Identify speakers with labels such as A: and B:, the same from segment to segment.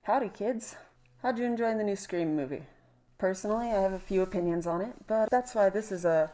A: Howdy, kids. How'd you enjoy the new Scream movie? Personally, I have a few opinions on it, but that's why this is an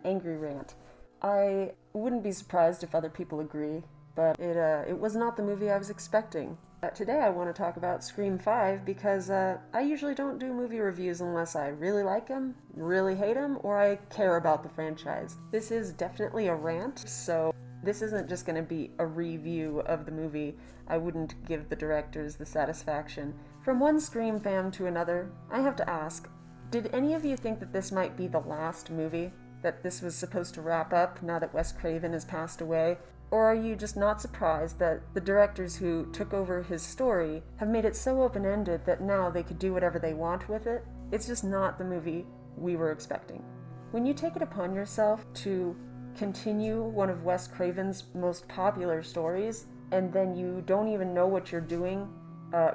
A: angry rant. I wouldn't be surprised if other people agree, but it was not the movie I was expecting. Today I want to talk about Scream 5 because I usually don't do movie reviews unless I really like them, really hate them, or I care about the franchise. This is definitely a rant, so this isn't just going to be a review of the movie. I wouldn't give the directors the satisfaction. From one Scream fan to another, I have to ask, did any of you think that this might be the last movie? That this was supposed to wrap up now that Wes Craven has passed away? Or are you just not surprised that the directors who took over his story have made it so open-ended that now they could do whatever they want with it? It's just not the movie we were expecting. When you take it upon yourself to continue one of Wes Craven's most popular stories, and then you don't even know what you're doing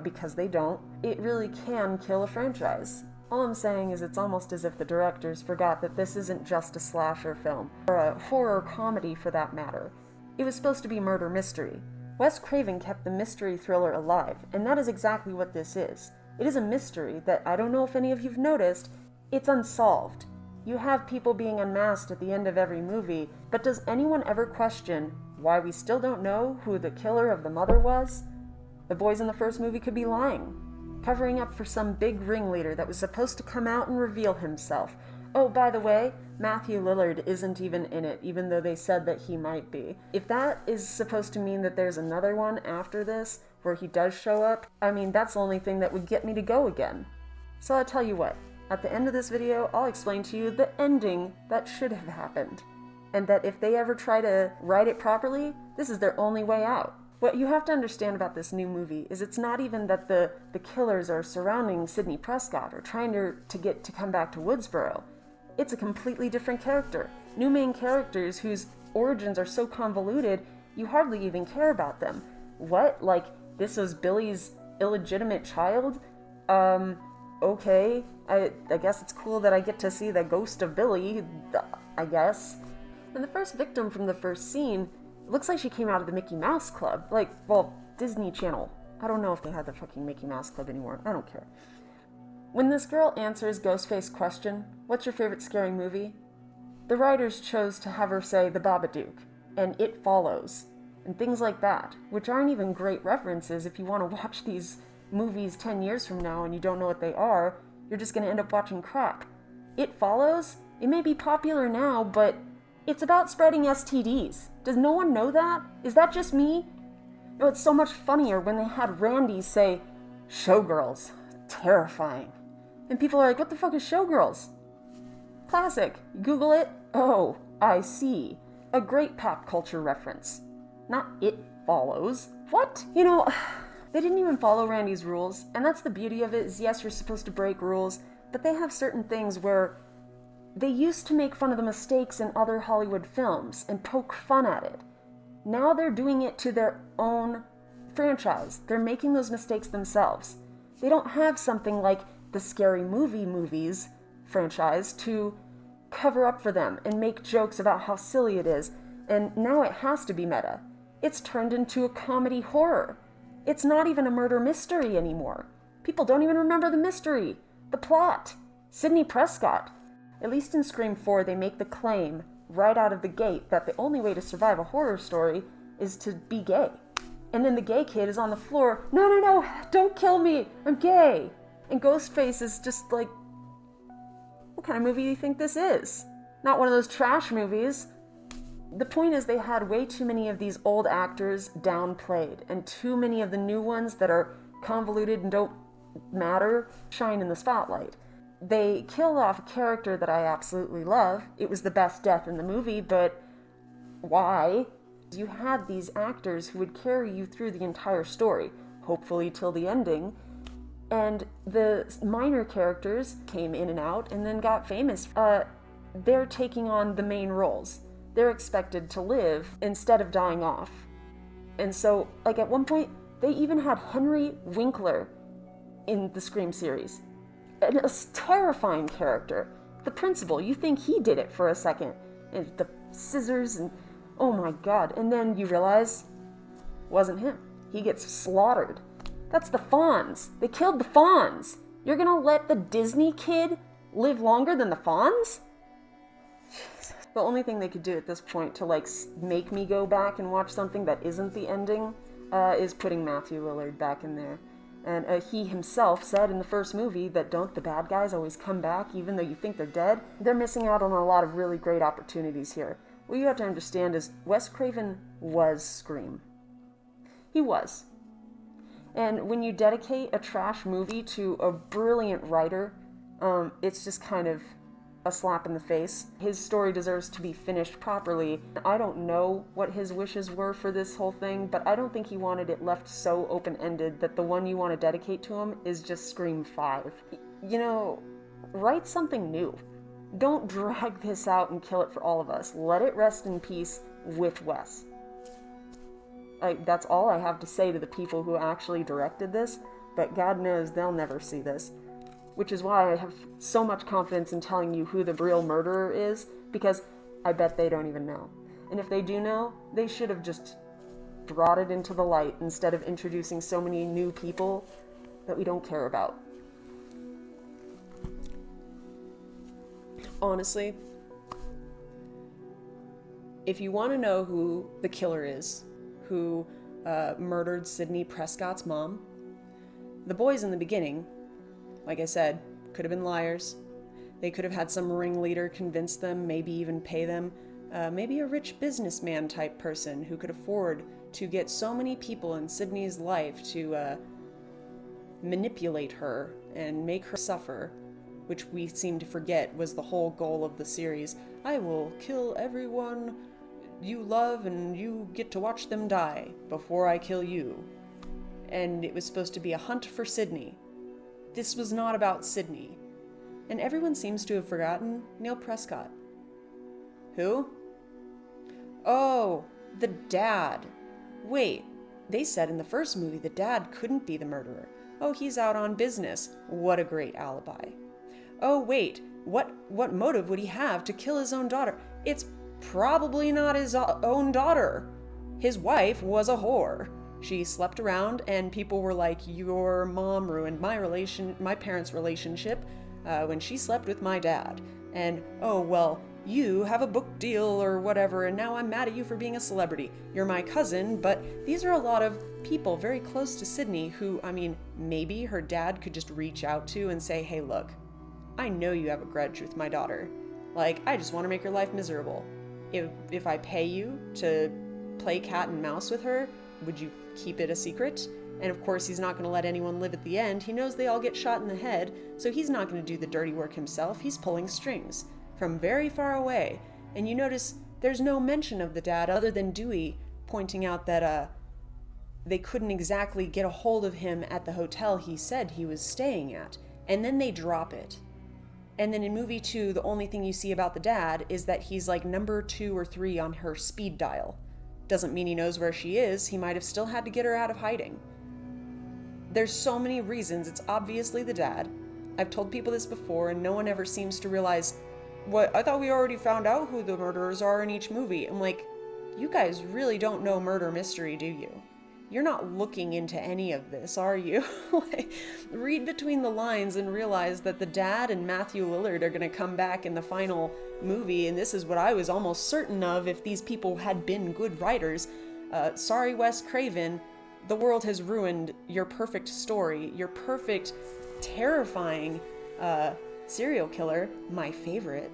A: because they don't, it really can kill a franchise. All I'm saying is it's almost as if the directors forgot that this isn't just a slasher film, or a horror comedy for that matter. It was supposed to be murder mystery. Wes Craven kept the mystery thriller alive, and that is exactly what this is. It is a mystery that, I don't know if any of you've noticed, it's unsolved. You have people being unmasked at the end of every movie, but does anyone ever question why we still don't know who the killer of the mother was? The boys in the first movie could be lying, covering up for some big ringleader that was supposed to come out and reveal himself. Oh, by the way, Matthew Lillard isn't even in it, even though they said that he might be. If that is supposed to mean that there's another one after this, where he does show up, I mean, that's the only thing that would get me to go again. So I'll tell you what, at the end of this video, I'll explain to you the ending that should have happened. And that if they ever try to write it properly, this is their only way out. What you have to understand about this new movie is it's not even that the killers are surrounding Sidney Prescott or trying to get to come back to Woodsboro. It's a completely different character. New main characters whose origins are so convoluted, you hardly even care about them. What? Like, this was Billy's illegitimate child? Okay. I guess it's cool that I get to see the ghost of Billy, I guess. And the first victim from the first scene looks like she came out of the Mickey Mouse Club. Like, well, Disney Channel. I don't know if they have the fucking Mickey Mouse Club anymore. I don't care. When this girl answers Ghostface's question, what's your favorite scary movie? The writers chose to have her say The Babadook, and It Follows, and things like that, which aren't even great references if you want to watch these movies 10 years from now and you don't know what they are, you're just going to end up watching crap. It Follows? It may be popular now, but it's about spreading STDs. Does no one know that? Is that just me? No, it's so much funnier when they had Randy say, Showgirls. Terrifying. And people are like, what the fuck is Showgirls? Classic. Google it. Oh, I see. A great pop culture reference. Not It Follows. What? You know, they didn't even follow Randy's rules, and that's the beauty of it, is yes, you're supposed to break rules, but they have certain things where they used to make fun of the mistakes in other Hollywood films and poke fun at it. Now they're doing it to their own franchise. They're making those mistakes themselves. They don't have something like the Scary Movie movies franchise to cover up for them and make jokes about how silly it is. And now it has to be meta. It's turned into a comedy horror. It's not even a murder mystery anymore. People don't even remember the mystery, the plot. Sidney Prescott. At least in Scream 4, they make the claim right out of the gate that the only way to survive a horror story is to be gay. And then the gay kid is on the floor, no, don't kill me, I'm gay. And Ghostface is just like, what kind of movie do you think this is? Not one of those trash movies. The point is they had way too many of these old actors downplayed, and too many of the new ones that are convoluted and don't matter shine in the spotlight. They killed off a character that I absolutely love. It was the best death in the movie, but why? You had these actors who would carry you through the entire story, hopefully till the ending, and the minor characters came in and out and then got famous. They're taking on the main roles. They're expected to live instead of dying off. And so, like, at one point, they even had Henry Winkler in the Scream series. A terrifying character. The principal, you think he did it for a second. And the scissors and oh my god. And then you realize, wasn't him. He gets slaughtered. That's the Fonz. They killed the Fonz. You're gonna let the Disney kid live longer than the Fonz? The only thing they could do at this point to, like, make me go back and watch something that isn't the ending is putting Matthew Lillard back in there. And he himself said in the first movie that don't the bad guys always come back even though you think they're dead? They're missing out on a lot of really great opportunities here. What you have to understand is Wes Craven was Scream. He was. And when you dedicate a trash movie to a brilliant writer, it's just kind of a slap in the face. His story deserves to be finished properly. I don't know what his wishes were for this whole thing, but I don't think he wanted it left so open-ended that the one you want to dedicate to him is just Scream 5. You know, write something new. Don't drag this out and kill it for all of us. Let it rest in peace with Wes. That's all I have to say to the people who actually directed this, but God knows they'll never see this. Which is why I have so much confidence in telling you who the real murderer is, because I bet they don't even know. And if they do know, they should have just brought it into the light instead of introducing so many new people that we don't care about. Honestly, if you want to know who the killer is, who murdered Sidney Prescott's mom, the boys in the beginning, like I said, could have been liars. They could have had some ringleader convince them, maybe even pay them. Maybe a rich businessman type person who could afford to get so many people in Sydney's life to manipulate her and make her suffer, which we seem to forget was the whole goal of the series. I will kill everyone you love and you get to watch them die before I kill you. And it was supposed to be a hunt for Sydney. This was not about Sydney. And everyone seems to have forgotten Neil Prescott. Who? Oh, the dad. Wait, they said in the first movie the dad couldn't be the murderer. Oh, he's out on business. What a great alibi. Oh, wait, what motive would he have to kill his own daughter? It's probably not his own daughter. His wife was a whore. She slept around and people were like, your mom ruined my parents' relationship when she slept with my dad. And, oh, well, you have a book deal or whatever, and now I'm mad at you for being a celebrity. You're my cousin, but these are a lot of people very close to Sydney who, I mean, maybe her dad could just reach out to and say, hey, look, I know you have a grudge with my daughter. Like, I just want to make her life miserable. If I pay you to play cat and mouse with her, would you keep it a secret? And of course, he's not going to let anyone live at the end. He knows they all get shot in the head, so he's not going to do the dirty work himself. He's pulling strings from very far away. And you notice there's no mention of the dad other than Dewey pointing out that they couldn't exactly get a hold of him at the hotel he said he was staying at. And then they drop it. And then in movie 2, the only thing you see about the dad is that he's like number 2 or 3 on her speed dial. Doesn't mean he knows where she is. He might have still had to get her out of hiding. There's so many reasons. It's obviously the dad. I've told people this before and no one ever seems to realize, what, I thought we already found out who the murderers are in each movie. I'm like, you guys really don't know murder mystery, do you? You're not looking into any of this, are you? Like, read between the lines and realize that the dad and Matthew Lillard are going to come back in the final movie, and this is what I was almost certain of if these people had been good writers. Sorry, Wes Craven, the world has ruined your perfect story, your perfect, terrifying serial killer, my favorite,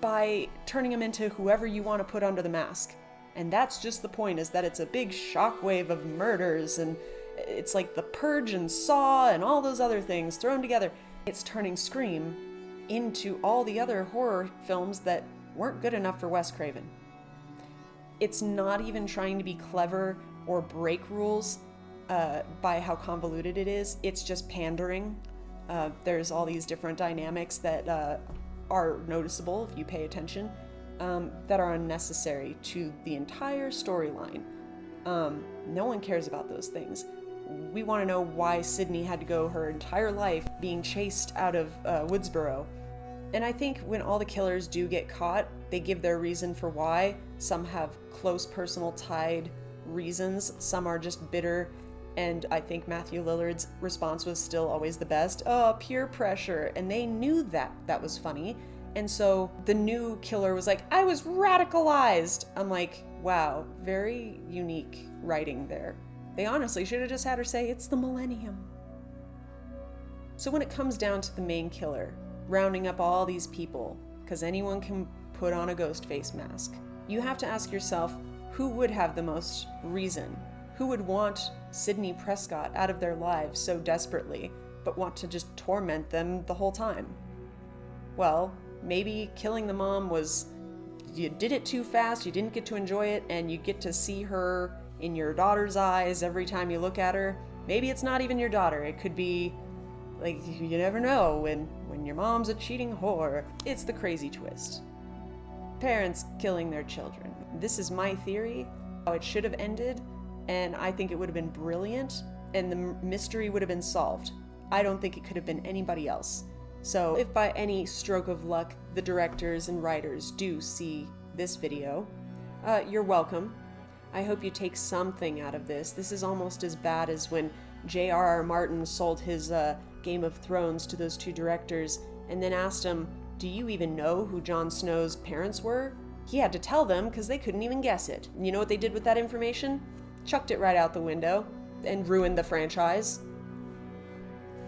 A: by turning him into whoever you want to put under the mask. And that's just the point, is that it's a big shockwave of murders, and it's like The Purge and Saw and all those other things thrown together. It's turning Scream into all the other horror films that weren't good enough for Wes Craven. It's not even trying to be clever or break rules by how convoluted it is. It's just pandering. There's all these different dynamics that are noticeable if you pay attention. That are unnecessary to the entire storyline. No one cares about those things. We want to know why Sydney had to go her entire life being chased out of Woodsboro. And I think when all the killers do get caught, they give their reason for why. Some have close personal tied reasons. Some are just bitter And I think Matthew Lillard's response was still always the best. Peer pressure. And they knew that that was funny. And so the new killer was like, I was radicalized. I'm like, wow, very unique writing there. They honestly should have just had her say, it's the millennium. So when it comes down to the main killer, rounding up all these people, because anyone can put on a ghost face mask, you have to ask yourself, who would have the most reason? Who would want Sidney Prescott out of their lives so desperately, but want to just torment them the whole time? Well, maybe killing the mom was, you did it too fast, you didn't get to enjoy it, and you get to see her in your daughter's eyes every time you look at her. Maybe it's not even your daughter. It could be, like, you never know when your mom's a cheating whore. It's the crazy twist. Parents killing their children. This is my theory, how it should have ended, and I think it would have been brilliant, and the mystery would have been solved. I don't think it could have been anybody else. So if by any stroke of luck the directors and writers do see this video, you're welcome. I hope you take something out of this. This is almost as bad as when J.R.R. Martin sold his Game of Thrones to those two directors and then asked them, do you even know who Jon Snow's parents were? He had to tell them because they couldn't even guess it. And you know what they did with that information? Chucked it right out the window and ruined the franchise.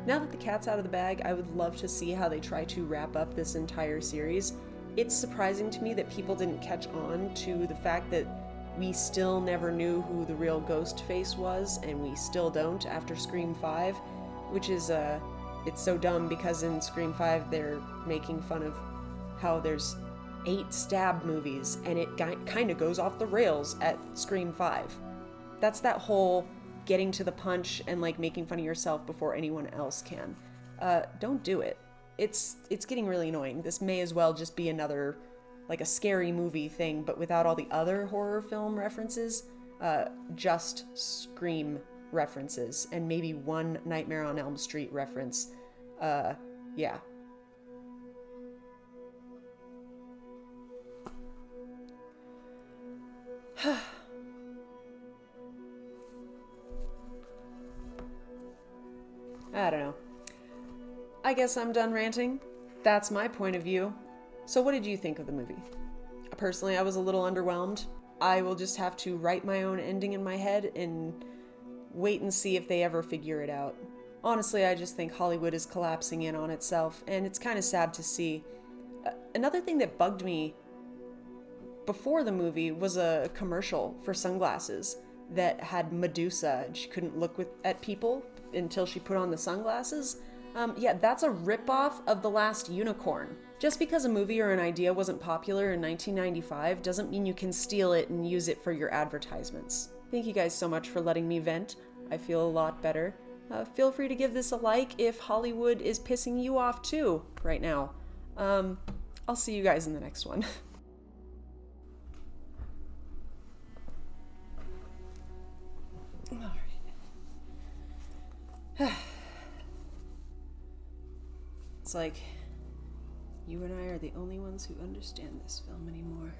A: Now that the cat's out of the bag, I would love to see how they try to wrap up this entire series. It's surprising to me that people didn't catch on to the fact that we still never knew who the real Ghostface was, and we still don't after Scream 5, which is, it's so dumb because in Scream 5 they're making fun of how there's 8 stab movies, and it kind of goes off the rails at Scream 5. That's that whole getting to the punch and like making fun of yourself before anyone else can. Don't do it. It's getting really annoying. This may as well just be another, like a scary movie thing, but without all the other horror film references, just Scream references, and maybe one Nightmare on Elm Street reference. Yeah. I don't know. I guess I'm done ranting. That's my point of view. So what did you think of the movie? Personally, I was a little underwhelmed. I will just have to write my own ending in my head and wait and see if they ever figure it out. Honestly, I just think Hollywood is collapsing in on itself, and it's kind of sad to see. Another thing that bugged me before the movie was a commercial for sunglasses that had Medusa, and she couldn't look at people until she put on the sunglasses. Yeah, that's a ripoff of The Last Unicorn. Just because a movie or an idea wasn't popular in 1995 doesn't mean you can steal it and use it for your advertisements. Thank you guys so much for letting me vent. I feel a lot better. Feel free to give this a like if Hollywood is pissing you off too right now. I'll see you guys in the next one. It's like you and I are the only ones who understand this film anymore.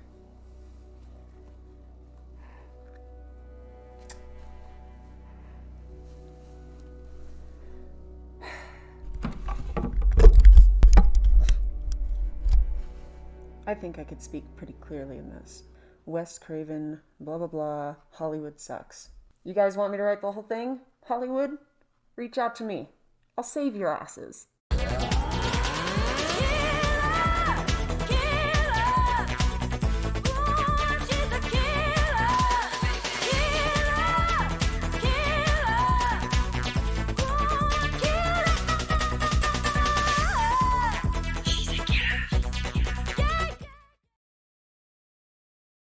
A: I think I could speak pretty clearly in this. Wes Craven, blah blah blah, Hollywood sucks. You guys want me to write the whole thing? Hollywood? Reach out to me. I'll save your asses.